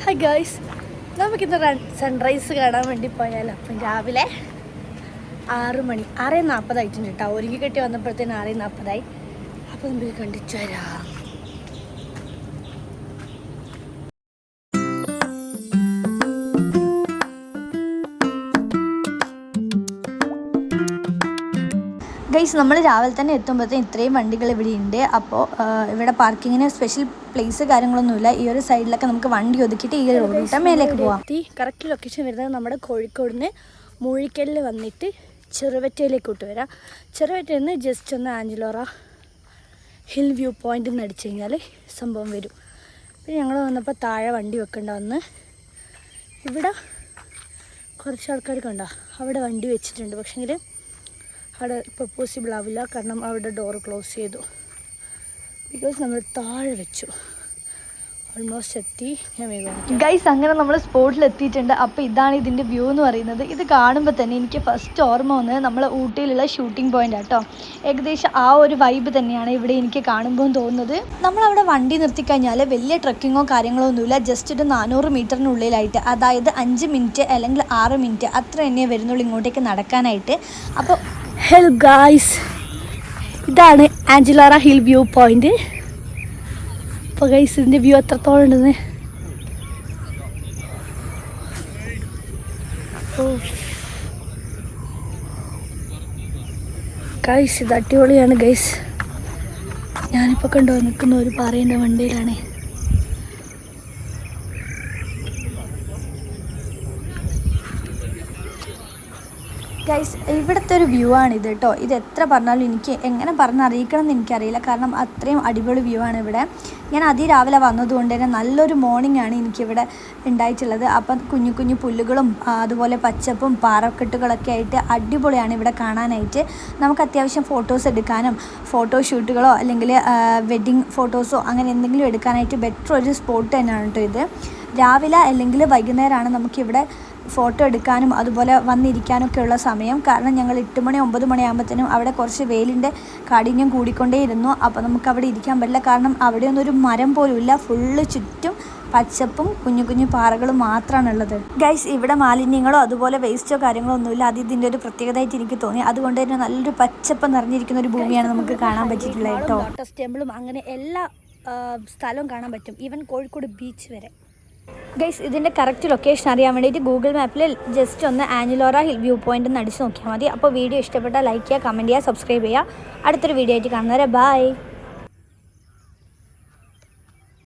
Hi guys, നമുക്കിന്ന് sunrise കാണാൻ വേണ്ടി പോയാലോ. അപ്പം രാവിലെ 6 മണി 6:40 ആയിട്ടുണ്ട് കേട്ടോ. ഒരുങ്ങി കെട്ടി വന്നപ്പോഴത്തേന് 6:40. അപ്പോൾ നമുക്ക് കണ്ടിച്ചു വരാം. ഗൈസ്, നമ്മൾ രാവിലെ തന്നെ എത്തുമ്പോഴത്തേന് ഇത്രയും വണ്ടികൾ ഇവിടെ ഉണ്ട്. അപ്പോൾ ഇവിടെ പാർക്കിങ്ങിന് സ്പെഷ്യൽ പ്ലേസ് കാര്യങ്ങളൊന്നുമില്ല. ഈ ഒരു സൈഡിലൊക്കെ നമുക്ക് വണ്ടി ഒതുക്കിയിട്ട് ഈ ഒരു റോഡിലൂടെ മേലേക്ക് പോവാം. കറക്റ്റ് ലൊക്കേഷൻ വരുന്നത് നമ്മുടെ കോഴിക്കോട് നിന്ന് മൂഴിക്കലിൽ വന്നിട്ട് ചെറുവറ്റയിലേക്ക് വിട്ടുവരാം. ചെറുവറ്റയിൽ നിന്ന് ജസ്റ്റ് ഒന്ന് ആഞ്ചലോറ ഹിൽ വ്യൂ പോയിൻ്റിൽ നിന്ന് അടിച്ചു കഴിഞ്ഞാൽ സംഭവം വരും. പിന്നെ ഞങ്ങൾ വന്നപ്പോൾ താഴെ വണ്ടി വെക്കേണ്ട വന്ന് ഇവിടെ കുറച്ച് ആൾക്കാർ കണ്ടോ അവിടെ വണ്ടി വെച്ചിട്ടുണ്ട്. പക്ഷേങ്കിൽ അവിടെ ഇപ്പോൾ പോസിബിൾ ആവില്ല, കാരണം അവിടെ ഡോറ് ക്ലോസ് ചെയ്തു. ബിക്കോസ് നമ്മൾ താഴെ വെച്ചു. ഓൾമോസ്റ്റ് എത്തി. ഞാൻ വേഗം ഗൈസ്, അങ്ങനെ നമ്മൾ സ്പോട്ടിൽ എത്തിയിട്ടുണ്ട്. അപ്പോൾ ഇതാണ് ഇതിൻ്റെ വ്യൂ എന്ന് പറയുന്നത്. ഇത് കാണുമ്പോൾ തന്നെ എനിക്ക് ഫസ്റ്റ് ഓർമ്മ വന്നത് നമ്മൾ ഊട്ടിയിലുള്ള ഷൂട്ടിംഗ് പോയിൻ്റ് കേട്ടോ. ഏകദേശം ആ ഒരു വൈബ് തന്നെയാണ് ഇവിടെ എനിക്ക് കാണുമ്പോൾ തോന്നുന്നത്. നമ്മളവിടെ വണ്ടി നിർത്തിക്കഴിഞ്ഞാൽ വലിയ ട്രക്കിങ്ങോ കാര്യങ്ങളോ ഒന്നുമില്ല. ജസ്റ്റ് ഒരു 400 മീറ്ററിനുള്ളിലായിട്ട്, അതായത് 5 മിനിറ്റ് അല്ലെങ്കിൽ 6 മിനിറ്റ് അത്ര തന്നെ വരുന്നുള്ളൂ ഇങ്ങോട്ടേക്ക് നടക്കാനായിട്ട്. അപ്പോൾ ഹലോ ഗായ്സ്, ഇതാണ് ആഞ്ചലോറ ഹിൽ വ്യൂ പോയിന്റ്. അപ്പോൾ ഗൈസ്, ഇതിൻ്റെ വ്യൂ എത്രത്തോളം ഉണ്ടെന്ന് ഗൈസ്, ഇത് അടിപൊളിയാണ് ഗൈസ്. ഞാനിപ്പോൾ കണ്ടു നിൽക്കുന്ന ഒരു പാറേൻ്റെ വണ്ടിയിലാണ്. ഗൈസ്, ഇവിടുത്തെ ഒരു വ്യൂ ആണിത് കേട്ടോ. ഇത് എത്ര പറഞ്ഞാലും എനിക്ക് എങ്ങനെ പറഞ്ഞറിയിക്കണം എന്ന് എനിക്കറിയില്ല, കാരണം അത്രയും അടിപൊളി വ്യൂ ആണ് ഇവിടെ. ഞാൻ അതിരാവിലെ വന്നതുകൊണ്ട് തന്നെ നല്ലൊരു മോർണിംഗ് ആണ് എനിക്കിവിടെ ഉണ്ടായിട്ടുള്ളത്. അപ്പം കുഞ്ഞു കുഞ്ഞു പുല്ലുകളും അതുപോലെ പച്ചപ്പും പാറക്കെട്ടുകളൊക്കെ ആയിട്ട് അടിപൊളിയാണ് ഇവിടെ കാണാനായിട്ട്. നമുക്ക് അത്യാവശ്യം ഫോട്ടോസ് എടുക്കാനും ഫോട്ടോഷൂട്ടുകളോ അല്ലെങ്കിൽ വെഡ്ഡിങ് ഫോട്ടോസോ അങ്ങനെ എന്തെങ്കിലും എടുക്കാനായിട്ട് ബെറ്റർ ഒരു സ്പോട്ട് തന്നെയാണ് കേട്ടോ ഇത്. രാവിലെ അല്ലെങ്കിൽ വൈകുന്നേരമാണ് നമുക്കിവിടെ ഫോട്ടോ എടുക്കാനും അതുപോലെ വന്നിരിക്കാനൊക്കെ ഉള്ള സമയം. കാരണം ഞങ്ങൾ 8 മണി 9 മണിയാകുമ്പോഴത്തേനും അവിടെ കുറച്ച് വെയിലിൻ്റെ കാഠിന്യം കൂടിക്കൊണ്ടേയിരുന്നു. അപ്പോൾ നമുക്ക് അവിടെ ഇരിക്കാൻ പറ്റില്ല, കാരണം അവിടെയൊന്നും ഒരു മരം പോലും ഇല്ല. ഫുള്ള് ചുറ്റും പച്ചപ്പും കുഞ്ഞു കുഞ്ഞു പാറകളും മാത്രമാണുള്ളത്. ഗൈസ്, ഇവിടെ മാലിന്യങ്ങളോ അതുപോലെ വേസ്റ്റോ കാര്യങ്ങളോ ഒന്നുമില്ല. അത് ഇതിൻ്റെ ഒരു പ്രത്യേകതയായിട്ട് എനിക്ക് തോന്നി. അതുകൊണ്ട് തന്നെ നല്ലൊരു പച്ചപ്പ് നിറഞ്ഞിരിക്കുന്ന ഒരു ഭൂമിയാണ് നമുക്ക് കാണാൻ പറ്റിയിട്ടുള്ളത് കേട്ടോ. ലോട്ടസ് ടെമ്പിളും അങ്ങനെ എല്ലാ സ്ഥലവും കാണാൻ പറ്റും, ഈവൻ കോഴിക്കോട് ബീച്ച് വരെ. ഗൈസ്, ഇതിൻ്റെ കറക്റ്റ് ലൊക്കേഷൻ അറിയാൻ വേണ്ടിയിട്ട് ഗൂഗിൾ മാപ്പിൽ ജസ്റ്റ് ഒന്ന് ആഞ്ചലോറ ഹിൽ വ്യൂ പോയിൻ്റ് എന്ന് അടിച്ച് നോക്കിയാൽ മതി. അപ്പോൾ വീഡിയോ ഇഷ്ടപ്പെട്ടാൽ ലൈക്ക് ചെയ്യുക, കമൻറ്റ് ചെയ്യുക, സബ്സ്ക്രൈബ് ചെയ്യുക. അടുത്തൊരു വീഡിയോ ആയിട്ട് കാണുന്നവരെ ബൈ.